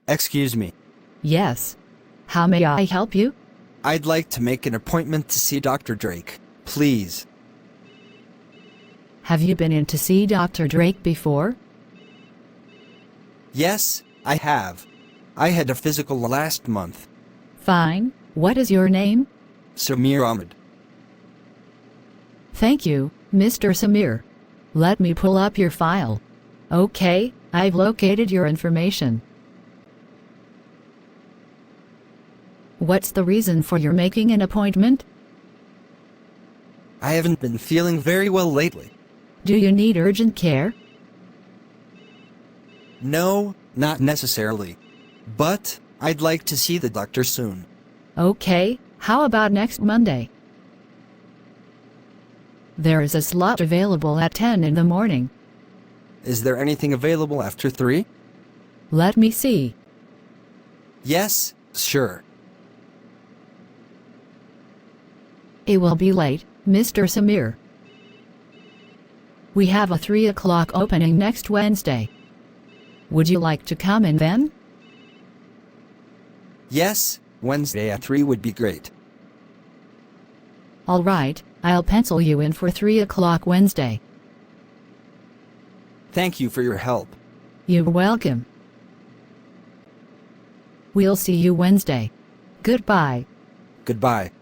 Excuse me. Yes. How may I help you? I'd like to make an appointment to see Dr. Drake, please. Have you been in to see Dr. Drake before? Yes, I have. I had a physical last month. Fine. What is your name? Samir Ahmed. Thank you, Mr. Samir. Let me pull up your file. Okay, I've located your information. What's the reason for your making an appointment? I haven't been feeling very well lately. Do you need urgent care? No, not necessarily. But I'd like to see the doctor soon. Okay, how about next Monday? There is a slot available at 10 in the morning. Is there anything available after 3? Let me see. Yes, sure. It will be late, Mr. Samir. We have a 3 o'clock opening next Wednesday. Would you like to come in then? Yes, Wednesday at 3 would be great. All right, I'll pencil you in for 3 o'clock Wednesday. Thank you for your help. You're welcome. We'll see you Wednesday. Goodbye. Goodbye.